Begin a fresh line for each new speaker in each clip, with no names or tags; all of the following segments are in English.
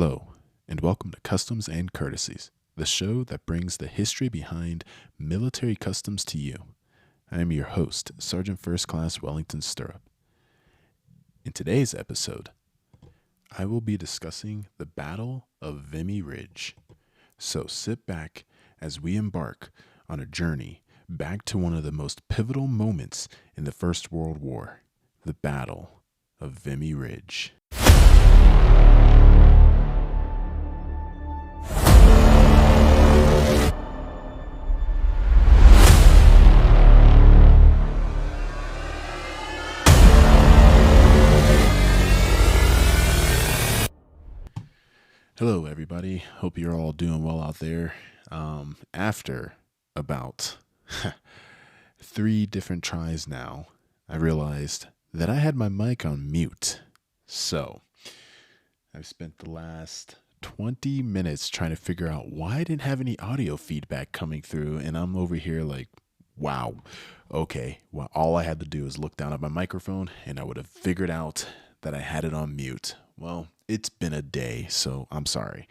Hello, and welcome to Customs and Courtesies, the show that brings the history behind military customs to you. I am your host, Sergeant First Class Wellington Stirrup. In today's episode, I will be discussing the Battle of Vimy Ridge. So sit back as we embark on a journey back to one of the most pivotal moments in the First World War, the Battle of Vimy Ridge. Hello, everybody. Hope you're all doing well out there. After about 3 different tries now, I realized that I had my mic on mute. So I've spent the last 20 minutes trying to figure out why I didn't have any audio feedback coming through. And I'm over here like, wow, okay. Well, all I had to do is look down at my microphone and I would have figured out that I had it on mute. Well, it's been a day, so I'm sorry.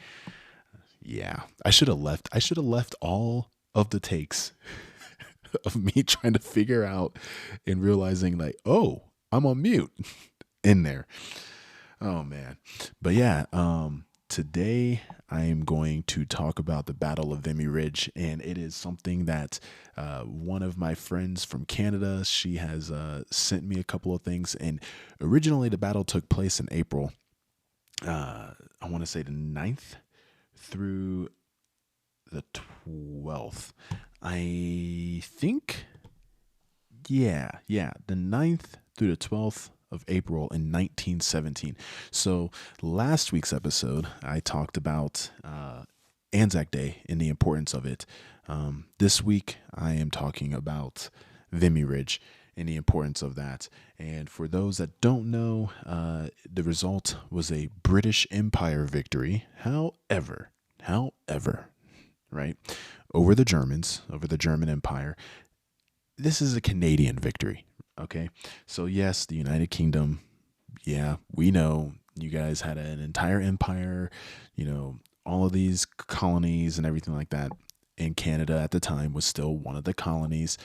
Yeah, I should have left. I should have left all of the takes of me trying to figure out and realizing like, oh, I'm on mute in there. Oh man. But yeah, today I am going to talk about the Battle of Vimy Ridge, and it is something that one of my friends from Canada, she has sent me a couple of things, and originally the battle took place in April. I want to say the 9th through the 12th. I think, the 9th through the 12th of April in 1917. So last week's episode, I talked about Anzac Day and the importance of it. This week, I am talking about Vimy Ridge and the importance of that. And for those that don't know, the result was a British Empire victory. However, right, over the Germans, over the German Empire, this is a Canadian victory. Okay, so yes, the United Kingdom, yeah, we know you guys had an entire empire, all of these colonies and everything like that. And Canada at the time was still one of the colonies.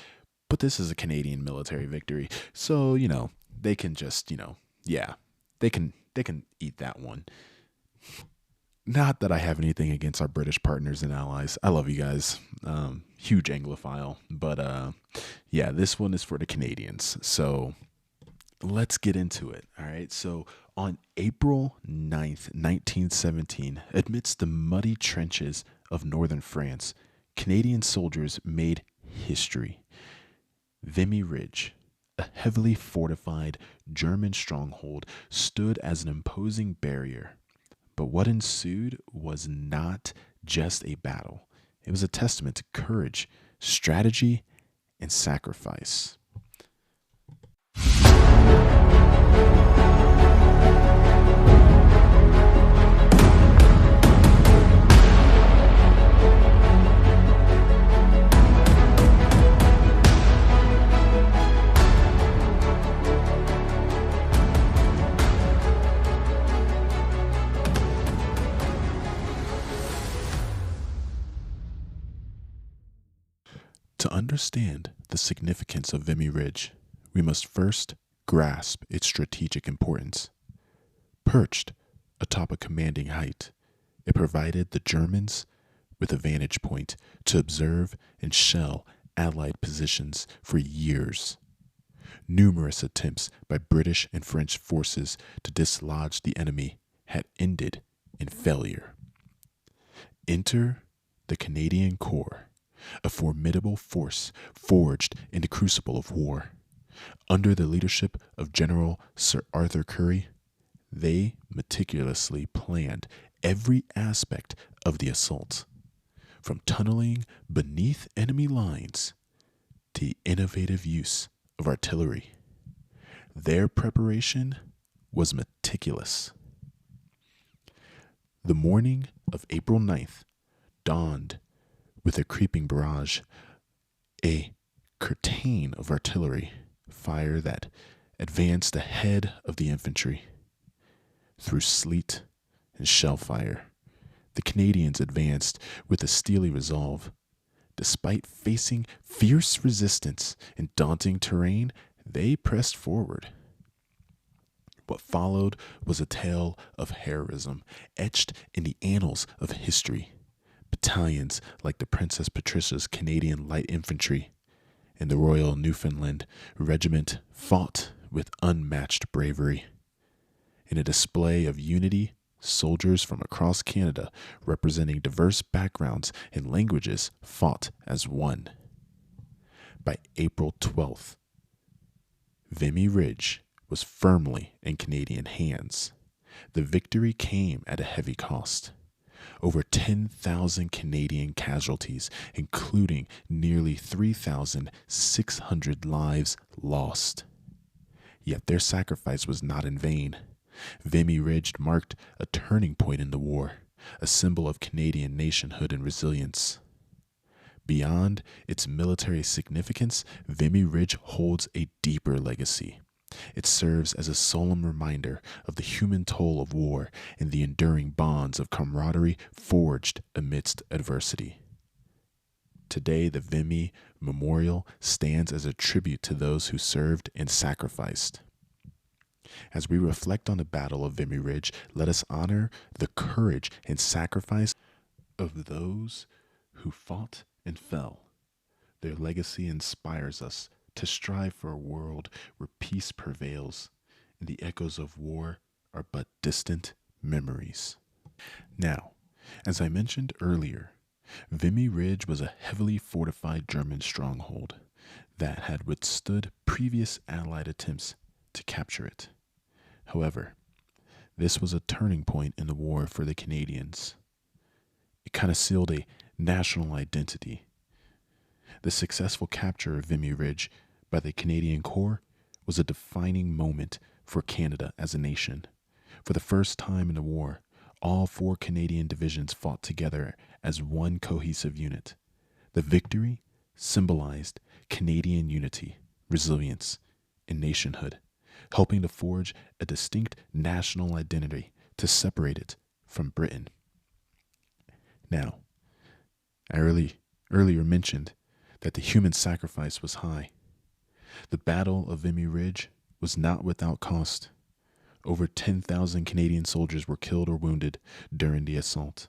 But this is a Canadian military victory. So, they can just, they can eat that one. Not that I have anything against our British partners and allies. I love you guys. Huge Anglophile. But this one is for the Canadians. So let's get into it. All right. So on April 9th, 1917, amidst the muddy trenches of northern France, Canadian soldiers made history. Vimy Ridge, a heavily fortified German stronghold, stood as an imposing barrier. But what ensued was not just a battle. It was a testament to courage, strategy, and sacrifice. To understand the significance of Vimy Ridge, we must first grasp its strategic importance. Perched atop a commanding height, it provided the Germans with a vantage point to observe and shell Allied positions for years. Numerous attempts by British and French forces to dislodge the enemy had ended in failure. Enter the Canadian Corps, a formidable force forged in the crucible of war. Under the leadership of General Sir Arthur Currie, they meticulously planned every aspect of the assault, from tunneling beneath enemy lines to the innovative use of artillery. Their preparation was meticulous. The morning of April 9th dawned with a creeping barrage, a curtain of artillery fire that advanced ahead of the infantry. Through sleet and shell fire. The Canadians advanced with a steely resolve. Despite facing fierce resistance and daunting terrain, they pressed forward. What followed was a tale of heroism etched in the annals of history. Battalions like the Princess Patricia's Canadian Light Infantry and the Royal Newfoundland Regiment fought with unmatched bravery. In a display of unity, soldiers from across Canada, representing diverse backgrounds and languages, fought as one. By April 12th, Vimy Ridge was firmly in Canadian hands. The victory came at a heavy cost. Over 10,000 Canadian casualties, including nearly 3,600 lives lost. Yet their sacrifice was not in vain. Vimy Ridge marked a turning point in the war, a symbol of Canadian nationhood and resilience. Beyond its military significance, Vimy Ridge holds a deeper legacy. It serves as a solemn reminder of the human toll of war and the enduring bonds of camaraderie forged amidst adversity. Today, the Vimy Memorial stands as a tribute to those who served and sacrificed. As we reflect on the Battle of Vimy Ridge, let us honor the courage and sacrifice of those who fought and fell. Their legacy inspires us to strive for a world where peace prevails and the echoes of war are but distant memories. Now, as I mentioned earlier, Vimy Ridge was a heavily fortified German stronghold that had withstood previous Allied attempts to capture it. However, this was a turning point in the war for the Canadians. It kind of sealed a national identity. The successful capture of Vimy Ridge by the Canadian Corps was a defining moment for Canada as a nation. For the first time in the war, all 4 Canadian divisions fought together as one cohesive unit. The victory symbolized Canadian unity, resilience, and nationhood, helping to forge a distinct national identity to separate it from Britain. Now, I earlier mentioned that the human sacrifice was high. The Battle of Vimy Ridge was not without cost. Over 10,000 Canadian soldiers were killed or wounded during the assault.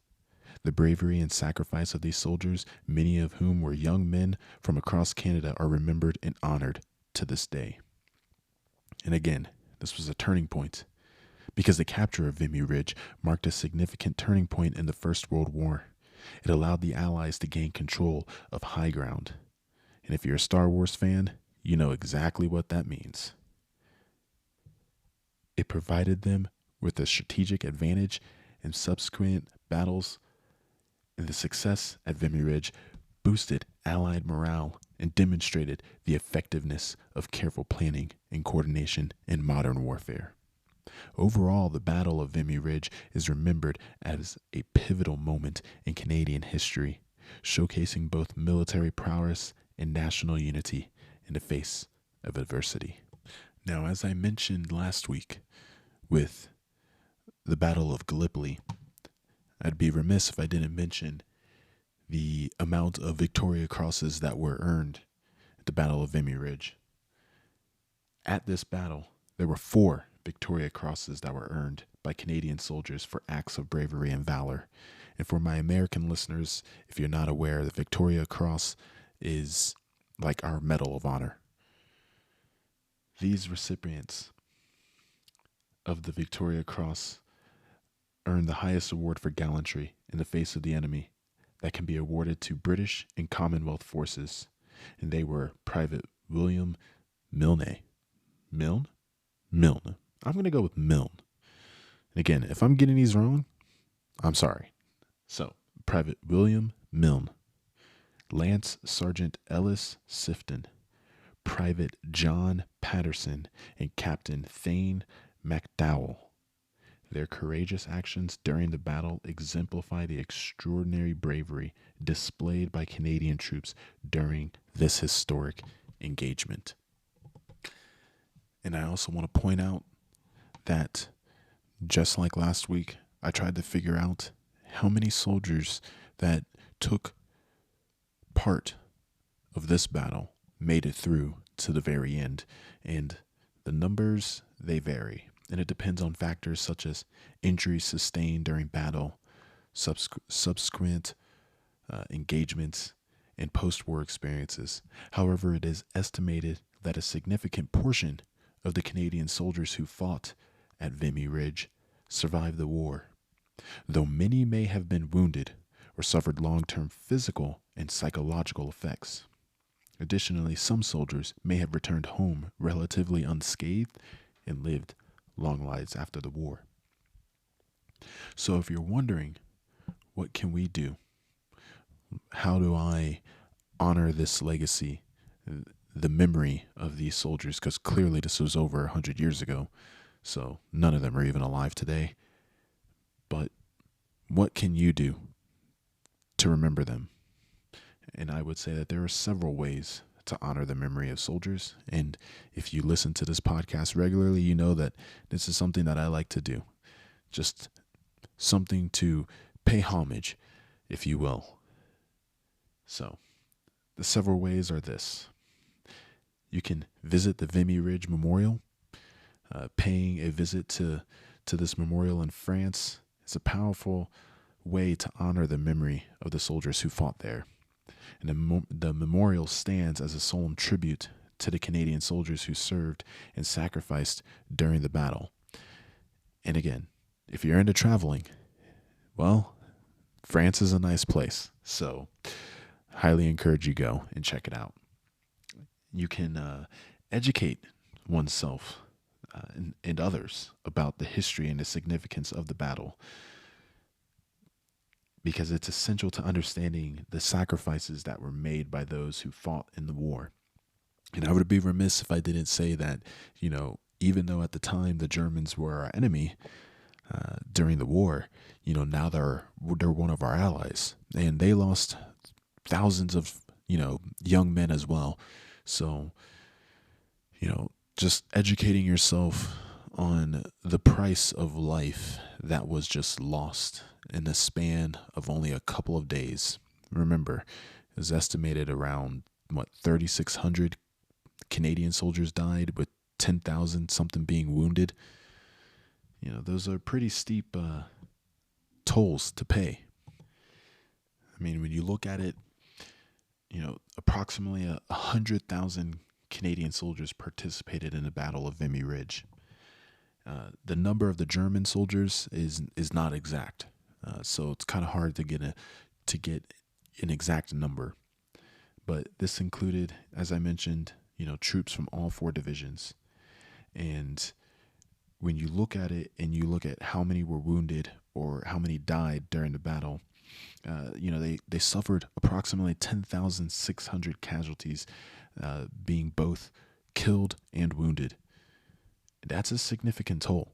The bravery and sacrifice of these soldiers, many of whom were young men from across Canada, are remembered and honored to this day. And again, this was a turning point, because the capture of Vimy Ridge marked a significant turning point in the First World War. It allowed the Allies to gain control of high ground. And if you're a Star Wars fan, you know exactly what that means. It provided them with a strategic advantage in subsequent battles, and the success at Vimy Ridge boosted Allied morale and demonstrated the effectiveness of careful planning and coordination in modern warfare. Overall, the Battle of Vimy Ridge is remembered as a pivotal moment in Canadian history, showcasing both military prowess and national unity in the face of adversity. Now, as I mentioned last week with the Battle of Gallipoli, I'd be remiss if I didn't mention the amount of Victoria Crosses that were earned at the Battle of Vimy Ridge. At this battle, there were 4 Victoria Crosses that were earned by Canadian soldiers for acts of bravery and valor. And for my American listeners, if you're not aware, the Victoria Cross is like our Medal of Honor. These recipients of the Victoria Cross earned the highest award for gallantry in the face of the enemy that can be awarded to British and Commonwealth forces, and they were Private William Milne. Milne? Milne. I'm going to go with Milne. And again, if I'm getting these wrong, I'm sorry. So, Private William Milne, Lance Sergeant Ellis Sifton, Private John Patterson, and Captain Thane McDowell. Their courageous actions during the battle exemplify the extraordinary bravery displayed by Canadian troops during this historic engagement. And I also want to point out that, just like last week, I tried to figure out how many soldiers that took part of this battle made it through to the very end. And the numbers, they vary. And it depends on factors such as injuries sustained during battle, subsequent engagements, and post war experiences. However, it is estimated that a significant portion of the Canadian soldiers who fought at Vimy Ridge survived the war, though many may have been wounded or suffered long term physical and psychological effects. Additionally, some soldiers may have returned home relatively unscathed and lived long lives after the war. So if you're wondering, what can we do? How do I honor this legacy, the memory of these soldiers? Because clearly this was over 100 years ago, so none of them are even alive today. But what can you do to remember them? And I would say that there are several ways to honor the memory of soldiers. And if you listen to this podcast regularly, you know that this is something that I like to do. Just something to pay homage, if you will. So, the several ways are this. You can visit the Vimy Ridge Memorial. Paying a visit to this memorial in France is a powerful way to honor the memory of the soldiers who fought there. And the memorial stands as a solemn tribute to the Canadian soldiers who served and sacrificed during the battle. And again, if you're into traveling, well, France is a nice place. So highly encourage you go and check it out. You can educate oneself and others about the history and the significance of the battle, because it's essential to understanding the sacrifices that were made by those who fought in the war. And I would be remiss if I didn't say that, even though at the time the Germans were our enemy during the war, now they're one of our allies, and they lost thousands of, young men as well. So, just educating yourself on the price of life that was just lost in the span of only a couple of days. Remember, it was estimated around 3,600 Canadian soldiers died, with 10,000 something being wounded. Those are pretty steep tolls to pay. I mean, when you look at it, approximately 100,000 Canadian soldiers participated in the Battle of Vimy Ridge. The number of the German soldiers is not exact, so it's kind of hard to get an exact number. But this included, as I mentioned, troops from all four divisions. And when you look at it and you look at how many were wounded or how many died during the battle, they suffered approximately 10,600 casualties, being both killed and wounded. That's a significant toll,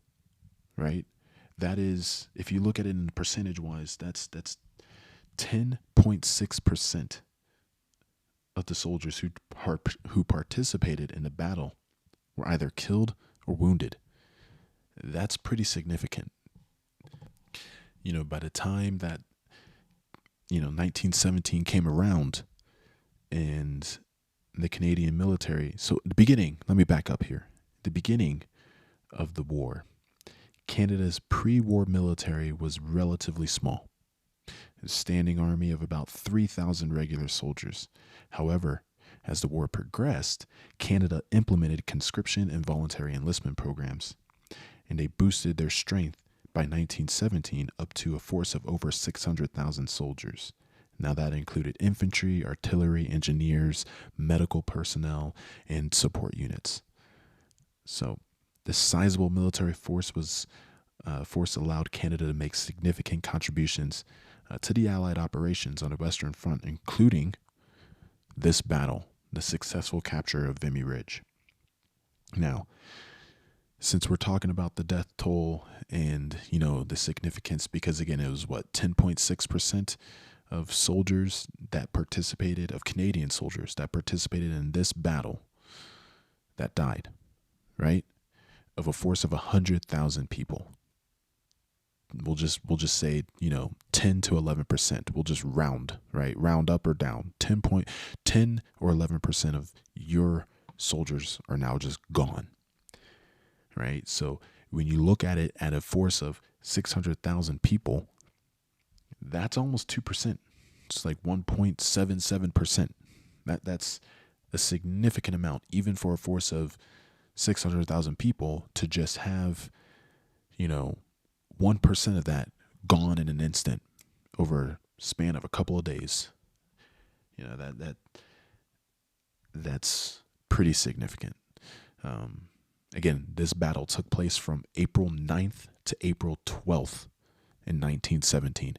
right? That is, if you look at it in percentage-wise, that's 10.6% of the soldiers who participated in the battle were either killed or wounded. That's pretty significant. By the time that 1917 came around, and the Canadian military. So the beginning, let me back up here. The beginning of the war, Canada's pre-war military was relatively small. A standing army of about 3,000 regular soldiers. However, as the war progressed, Canada implemented conscription and voluntary enlistment programs, and they boosted their strength by 1917 up to a force of over 600,000 soldiers. Now that included infantry, artillery, engineers, medical personnel, and support units. So this sizable military force allowed Canada to make significant contributions to the Allied operations on the Western Front, including this battle, the successful capture of Vimy Ridge. Now, since we're talking about the death toll and, the significance, because again, it was 10.6% of soldiers that participated, of Canadian soldiers that participated in this battle that died, right? Of a force of 100,000 people. we'll just say, 10 to 11%. We'll just round, right? Round up or down. 10 or 11% of your soldiers are now just gone, right? So when you look at it at a force of 600,000 people, that's almost 2%. It's like 1.77%. That's a significant amount, even for a force of 600,000 people, to just have, 1% of that gone in an instant over a span of a couple of days. That's pretty significant. Again, this battle took place from April 9th to April 12th in 1917.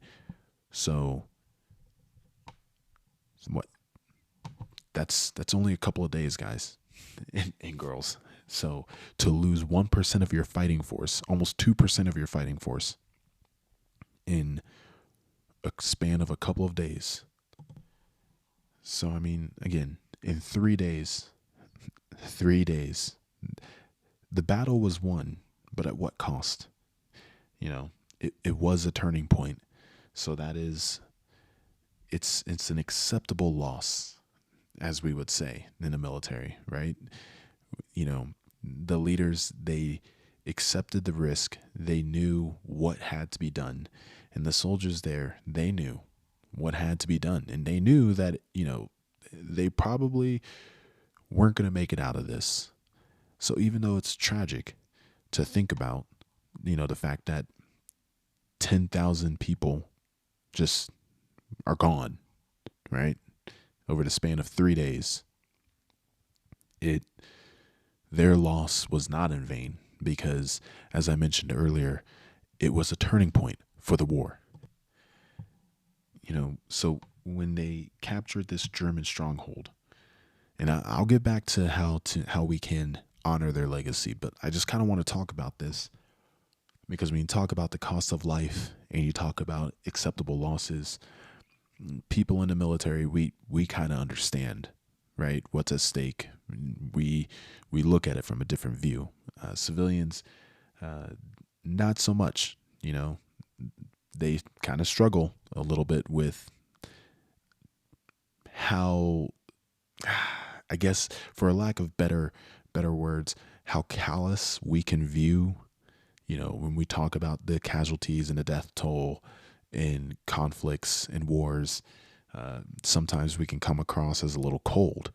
So what? That's only a couple of days, guys and girls. So to lose 1% of your fighting force, almost 2% of your fighting force in a span of a couple of days. So, I mean, again, in 3 days, the battle was won, but at what cost? It was a turning point. So it's an acceptable loss, as we would say in the military, right? The leaders, they accepted the risk. They knew what had to be done. And the soldiers there, they knew what had to be done. And they knew that, they probably weren't going to make it out of this. So even though it's tragic to think about, the fact that 10,000 people just are gone, right? Over the span of 3 days, their loss was not in vain, because, as I mentioned earlier, it was a turning point for the war. So when they captured this German stronghold, and I'll get back to how we can honor their legacy, but I just kind of want to talk about this, because when you talk about the cost of life and you talk about acceptable losses, people in the military, we kind of understand, right, what's at stake. We look at it from a different view. Civilians, not so much. They kind of struggle a little bit with how, I guess, for a lack of better words, how callous we can view, when we talk about the casualties and the death toll in conflicts and wars. Sometimes we can come across as a little cold,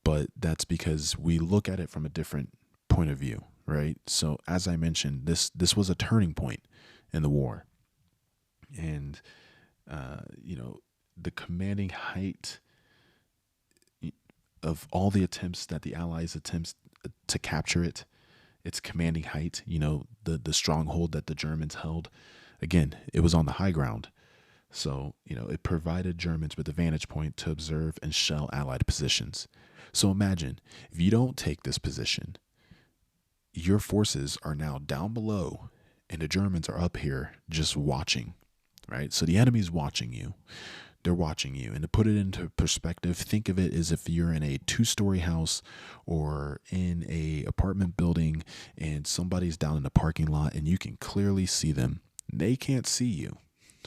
but that's because we look at it from a different point of view, right? So as I mentioned, this was a turning point in the war. And, the commanding height of all the attempts that the Allies attempts to capture it, its commanding height, the stronghold that the Germans held, again, it was on the high ground. So, it provided Germans with a vantage point to observe and shell Allied positions. So imagine, if you don't take this position, your forces are now down below and the Germans are up here just watching, right? So the enemy's watching you. They're watching you. And to put it into perspective, think of it as if you're in a 2-story house or in a apartment building and somebody's down in the parking lot and you can clearly see them. They can't see you,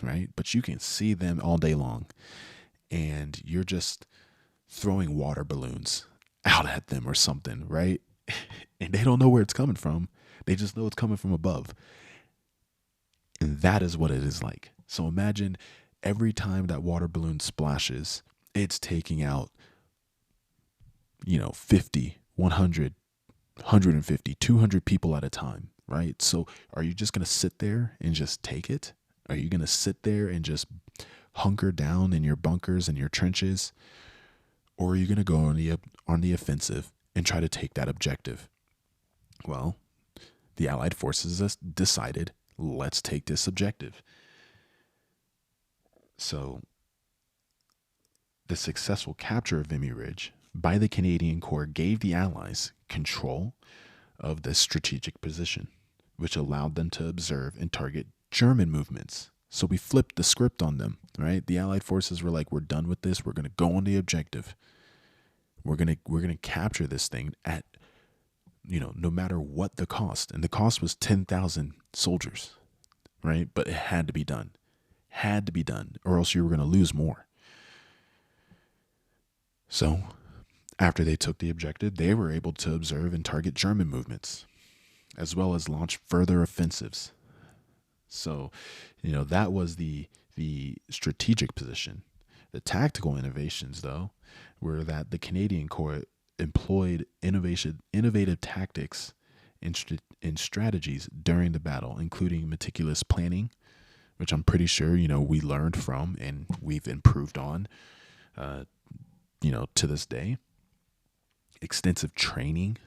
right? But you can see them all day long. And you're just throwing water balloons out at them or something, right? And they don't know where it's coming from. They just know it's coming from above. And that is what it is like. So imagine every time that water balloon splashes, it's taking out, 50, 100, 150, 200 people at a time, right? So are you just going to sit there and just take it? Are you going to sit there and just hunker down in your bunkers and your trenches? Or are you going to go on the offensive and try to take that objective? Well, the Allied forces decided, let's take this objective. So the successful capture of Vimy Ridge by the Canadian Corps gave the Allies control of this strategic position, which allowed them to observe and target German movements. So we flipped the script on them, right? The Allied forces were like, we're done with this. We're going to go on the objective. We're going to capture this thing at, no matter what the cost. And the cost was 10,000 soldiers, right? But it had to be done. Had to be done, or else you were going to lose more. So, after they took the objective, they were able to observe and target German movements, as well as launch further offensives. So, that was the strategic position. The tactical innovations, though, were that the Canadian Corps employed innovative tactics and strategies during the battle, including meticulous planning, which I'm pretty sure, we learned from and we've improved on, to this day. Extensive training.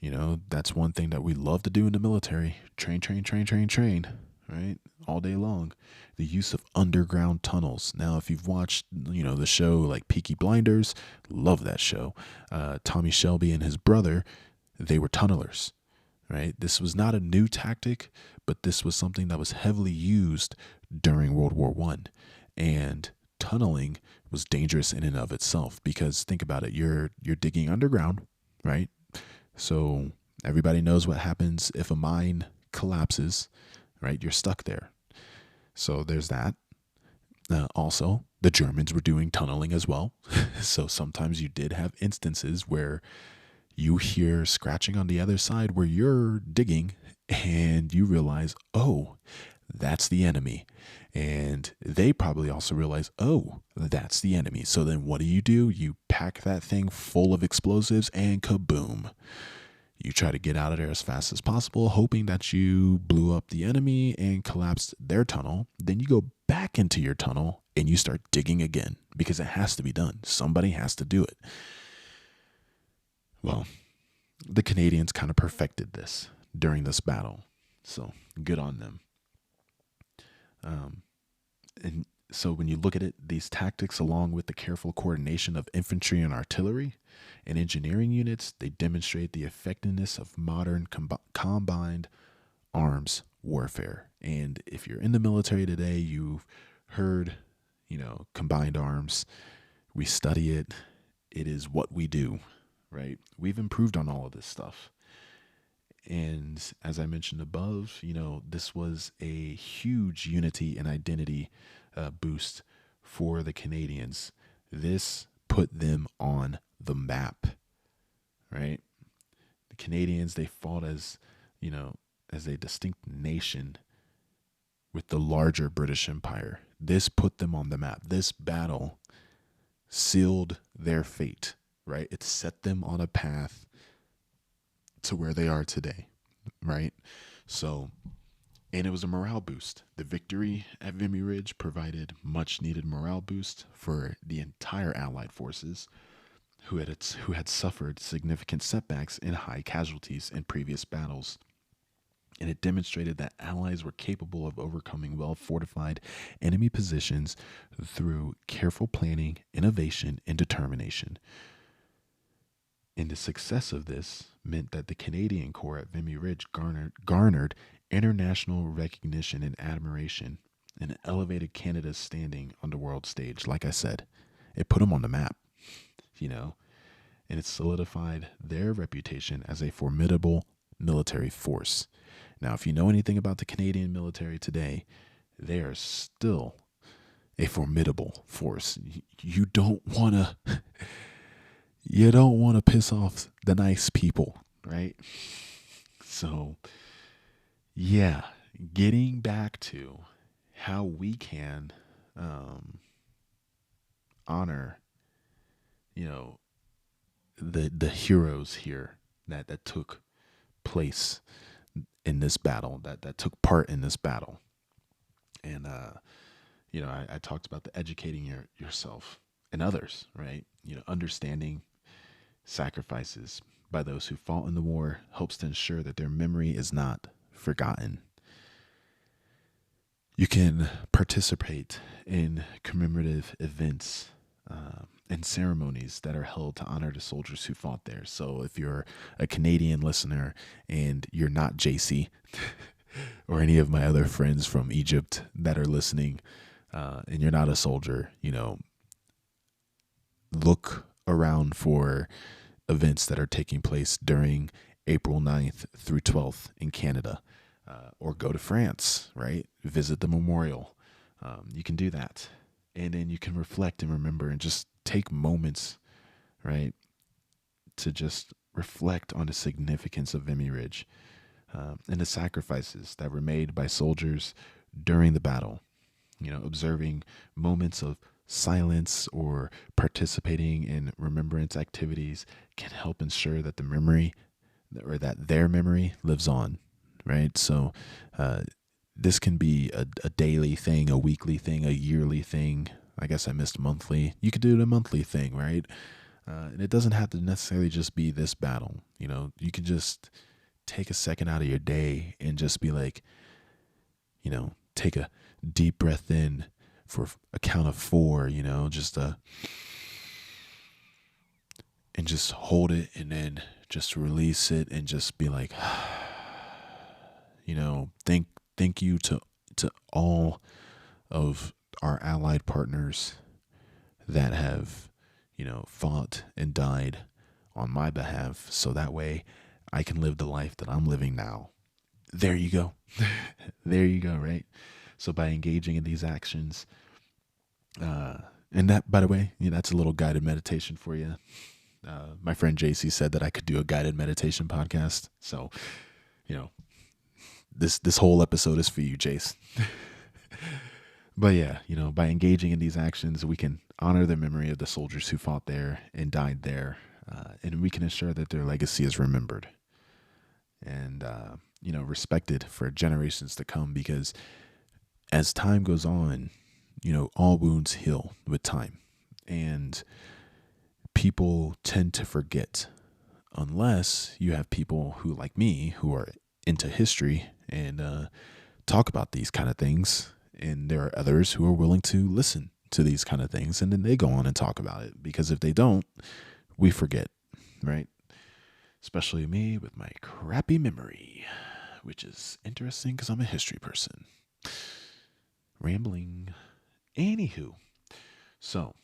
That's one thing that we love to do in the military. Train, right? All day long. The use of underground tunnels. Now, if you've watched, the show like Peaky Blinders, love that show. Tommy Shelby and his brother, they were tunnelers, right? This was not a new tactic, but this was something that was heavily used during World War I. And tunneling was dangerous in and of itself, because think about it. You're digging underground, right? So everybody knows what happens if a mine collapses, right? You're stuck there. So there's that. Also, the Germans were doing tunneling as well. So sometimes you did have instances where you hear scratching on the other side where you're digging, and you realize, oh, that's the enemy. And they probably also realize, oh, that's the enemy. So then what do? You pack that thing full of explosives and kaboom. You try to get out of there as fast as possible, hoping that you blew up the enemy and collapsed their tunnel. Then you go back into your tunnel and you start digging again, because it has to be done. Somebody has to do it. Well, the Canadians kind of perfected this during this battle. So good on them. And so when you look at it, these tactics, along with the careful coordination of infantry and artillery and engineering units, they demonstrate the effectiveness of modern combined arms warfare. And if you're in the military today, you've heard, combined arms. We study it. It is what we do, right? We've improved on all of this stuff. And as I mentioned above, this was a huge unity and identity boost for the Canadians. This put them on the map, right? The Canadians, they fought as a distinct nation with the larger British Empire. This put them on the map. This battle sealed their fate, right? It set them on a path to where they are today, right? So, and it was a morale boost. The victory at Vimy Ridge provided much needed morale boost for the entire Allied forces, who had suffered significant setbacks and high casualties in previous battles. And it demonstrated that Allies were capable of overcoming well-fortified enemy positions through careful planning, innovation, and determination. And the success of this meant that the Canadian Corps at Vimy Ridge garnered international recognition and admiration, and elevated Canada's standing on the world stage. Like I said, it put them on the map, and it solidified their reputation as a formidable military force. Now, if you know anything about the Canadian military today, they are still a formidable force. You don't want to piss off the nice people, right? So, yeah, getting back to how we can honor, the heroes here that took place in this battle, that took part in this battle. And, I talked about the educating yourself and others, right? Understanding sacrifices by those who fought in the war helps to ensure that their memory is not forgotten. You can participate in commemorative events and ceremonies that are held to honor the soldiers who fought there. So if you're a Canadian listener and you're not JC or any of my other friends from Egypt that are listening, and you're not a soldier, look around for events that are taking place during April 9th through 12th in Canada. or go to France, right? Visit the memorial. You can do that. And then you can reflect and remember and just take moments, right, to just reflect on the significance of Vimy Ridge and the sacrifices that were made by soldiers during the battle. Observing moments of silence or participating in remembrance activities can help ensure that the memory or that their memory lives on, right? So this can be a daily thing, a weekly thing, a yearly thing. I guess I missed monthly. You could do it a monthly thing, right? And it doesn't have to necessarily just be this battle. You could just take a second out of your day and just be like, take a deep breath in for a count of 4, just and just hold it and then just release it and just be like, thank you to all of our allied partners that have, fought and died on my behalf, so that way I can live the life that I'm living now. There you go. There you go, right? So by engaging in these actions, and that, by the way, that's a little guided meditation for you. My friend JC said that I could do a guided meditation podcast. So, this whole episode is for you, Jace. But yeah, by engaging in these actions, we can honor the memory of the soldiers who fought there and died there, and we can ensure that their legacy is remembered and, respected for generations to come, because as time goes on, all wounds heal with time, and people tend to forget unless you have people who, like me, who are into history and talk about these kind of things. And there are others who are willing to listen to these kind of things, and then they go on and talk about it, because if they don't, we forget, right? Especially me with my crappy memory, which is interesting because I'm a history person. Rambling. Anywho. So,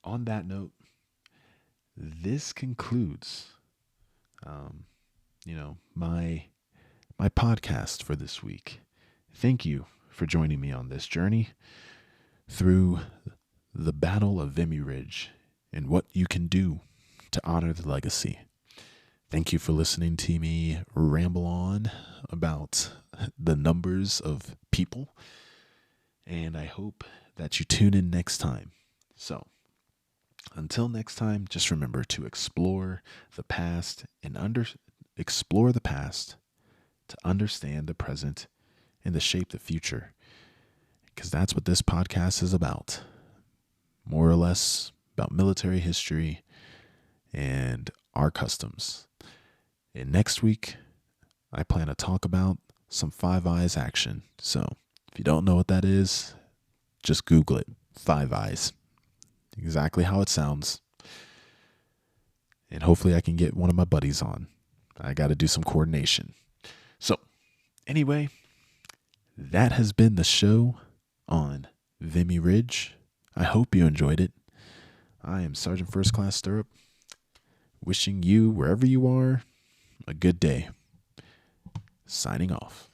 on that note, this concludes, my podcast for this week. Thank you for joining me on this journey through the Battle of Vimy Ridge and what you can do to honor the legacy. Thank you for listening to me ramble on about the numbers of people, and I hope that you tune in next time. So, until next time, just remember to explore the past and explore the past to understand the present and to shape the future, because that's what this podcast is about. More or less about military history and our customs. And next week, I plan to talk about some Five Eyes action. So if you don't know what that is, just Google it. Five Eyes. Exactly how it sounds. And hopefully I can get one of my buddies on. I got to do some coordination. So anyway, that has been the show on Vimy Ridge. I hope you enjoyed it. I am Sergeant First Class Stirrup, wishing you, wherever you are, a good day. Signing off.